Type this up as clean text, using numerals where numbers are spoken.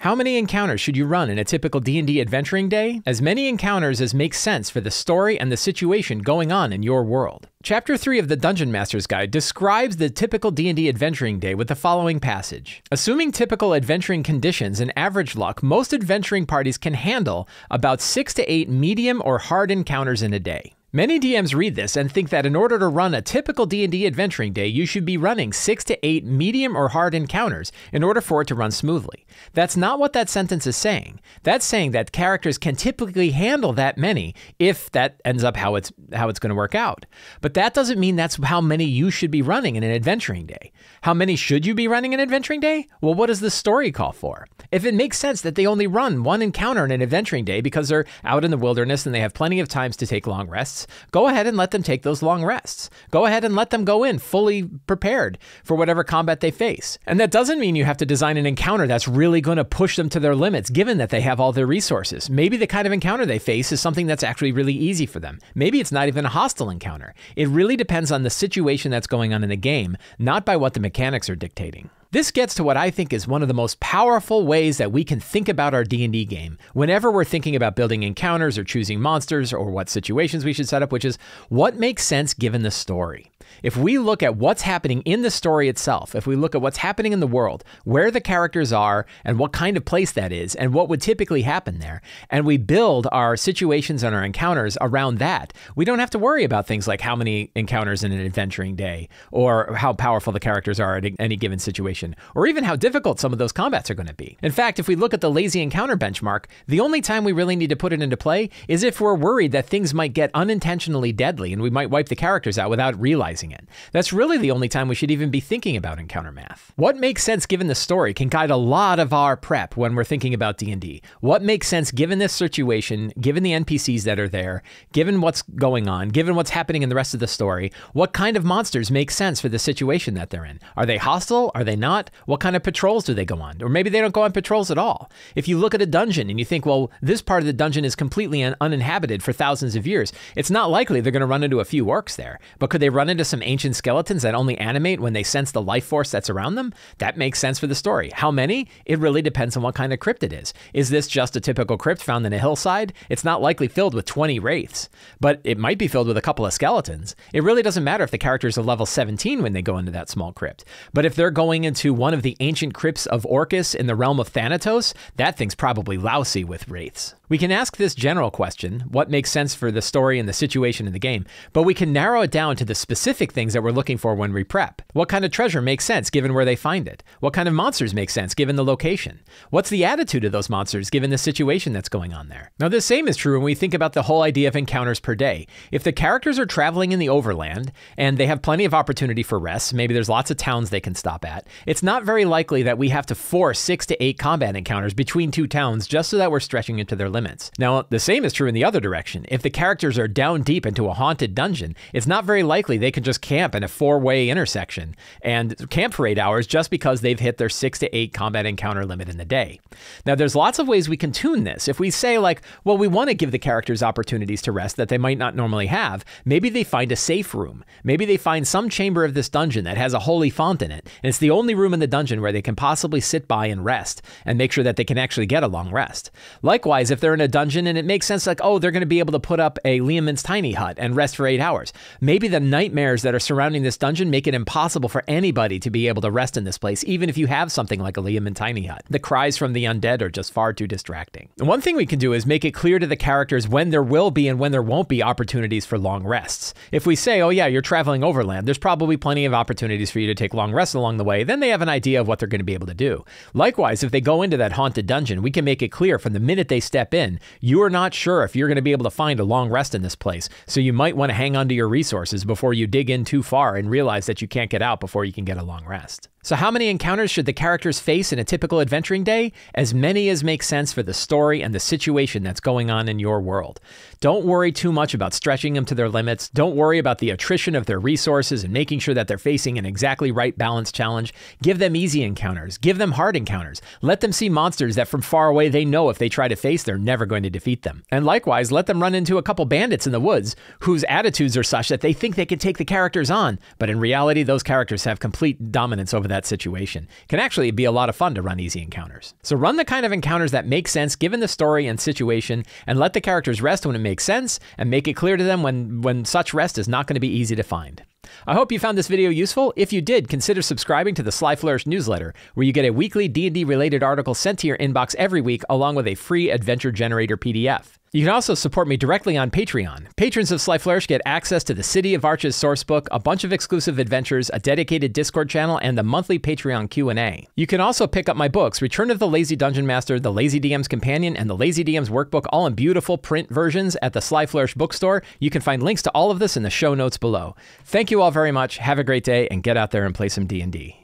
How many encounters should you run in a typical D&D adventuring day? As many encounters as make sense for the story and the situation going on in your world. Chapter 3 of the Dungeon Master's Guide describes the typical D&D adventuring day with the following passage. Assuming typical adventuring conditions and average luck, most adventuring parties can handle about 6 to 8 medium or hard encounters in a day. Many DMs read this and think that in order to run a typical D&D adventuring day, you should be running 6 to 8 medium or hard encounters in order for it to run smoothly. That's not what that sentence is saying. That's saying that characters can typically handle that many if that ends up how it's going to work out. But that doesn't mean that's how many you should be running in an adventuring day. How many should you be running in an adventuring day? Well, what does the story call for? If it makes sense that they only run one encounter in an adventuring day because they're out in the wilderness and they have plenty of times to take long rests, go ahead and let them take those long rests. Go ahead and let them go in fully prepared for whatever combat they face. And that doesn't mean you have to design an encounter that's really going to push them to their limits, given that they have all their resources. Maybe the kind of encounter they face is something that's actually really easy for them. Maybe it's not even a hostile encounter. It really depends on the situation that's going on in the game, not by what the mechanics are dictating. This gets to what I think is one of the most powerful ways that we can think about our D&D game whenever we're thinking about building encounters or choosing monsters or what situations we should set up, which is what makes sense given the story. If we look at what's happening in the story itself, if we look at what's happening in the world, where the characters are and what kind of place that is and what would typically happen there, and we build our situations and our encounters around that, we don't have to worry about things like how many encounters in an adventuring day or how powerful the characters are at any given situation, or even how difficult some of those combats are going to be. In fact, if we look at the lazy encounter benchmark, the only time we really need to put it into play is if we're worried that things might get unintentionally deadly and we might wipe the characters out without realizing it. That's really the only time we should even be thinking about encounter math. What makes sense given the story can guide a lot of our prep when we're thinking about D&D. What makes sense given this situation, given the NPCs that are there, given what's going on, given what's happening in the rest of the story, what kind of monsters make sense for the situation that they're in? Are they hostile? Are they not? What kind of patrols do they go on? Or maybe they don't go on patrols at all. If you look at a dungeon and you think, well, this part of the dungeon is completely uninhabited for thousands of years, it's not likely they're going to run into a few orcs there. But could they run into some ancient skeletons that only animate when they sense the life force that's around them? That makes sense for the story. How many? It really depends on what kind of crypt it is. Is this just a typical crypt found in a hillside? It's not likely filled with 20 wraiths, but it might be filled with a couple of skeletons. It really doesn't matter if the characters are level 17 when they go into that small crypt. But if they're going into one of the ancient crypts of Orcus in the realm of Thanatos, that thing's probably lousy with wraiths. We can ask this general question, what makes sense for the story and the situation in the game, but we can narrow it down to the specific things that we're looking for when we prep. What kind of treasure makes sense given where they find it? What kind of monsters make sense given the location? What's the attitude of those monsters given the situation that's going on there? Now, the same is true when we think about the whole idea of encounters per day. If the characters are traveling in the overland and they have plenty of opportunity for rest, maybe there's lots of towns they can stop at, it's not very likely that we have to force 6 to 8 combat encounters between 2 towns just so that we're stretching into their limits. Now, the same is true in the other direction. If the characters are down deep into a haunted dungeon, it's not very likely they can just camp in a 4-way intersection and camp for 8 hours just because they've hit their 6 to 8 combat encounter limit in the day. Now, there's lots of ways we can tune this. If we say like, well, we want to give the characters opportunities to rest that they might not normally have, maybe they find a safe room. Maybe they find some chamber of this dungeon that has a holy font in it, and it's the only room in the dungeon where they can possibly sit by and rest and make sure that they can actually get a long rest. Likewise, if they're in a dungeon and it makes sense like, oh, they're going to be able to put up a Liamon's tiny hut and rest for 8 hours. Maybe the nightmares that are surrounding this dungeon make it impossible for anybody to be able to rest in this place, even if you have something like a Liamon's tiny hut. The cries from the undead are just far too distracting. And one thing we can do is make it clear to the characters when there will be and when there won't be opportunities for long rests. If we say, oh yeah, you're traveling overland, there's probably plenty of opportunities for you to take long rests along the way, then they have an idea of what they're going to be able to do. Likewise, if they go into that haunted dungeon, we can make it clear from the minute they step in, you are not sure if you're going to be able to find a long rest in this place, so you might want to hang on to your resources before you dig in too far and realize that you can't get out before you can get a long rest. So how many encounters should the characters face in a typical adventuring day? As many as make sense for the story and the situation that's going on in your world. Don't worry too much about stretching them to their limits. Don't worry about the attrition of their resources and making sure that they're facing an exactly right balance challenge. Give them easy encounters. Give them hard encounters. Let them see monsters that from far away they know if they try to face, they're never going to defeat them. And likewise, let them run into a couple bandits in the woods whose attitudes are such that they think they can take the characters on, but in reality, those characters have complete dominance over that situation. It can actually be a lot of fun to run easy encounters. So run the kind of encounters that make sense given the story and situation, and let the characters rest when it makes sense, and make it clear to them when such rest is not going to be easy to find. I hope you found this video useful. If you did, consider subscribing to the Sly Flourish newsletter, where you get a weekly D&D related article sent to your inbox every week, along with a free adventure generator PDF. You can also support me directly on Patreon. Patrons of Sly Flourish get access to the City of Arches sourcebook, a bunch of exclusive adventures, a dedicated Discord channel, and the monthly Patreon Q&A. You can also pick up my books, Return of the Lazy Dungeon Master, The Lazy DM's Companion, and The Lazy DM's Workbook, all in beautiful print versions at the Sly Flourish bookstore. You can find links to all of this in the show notes below. Thank you all very much, have a great day, and get out there and play some D&D.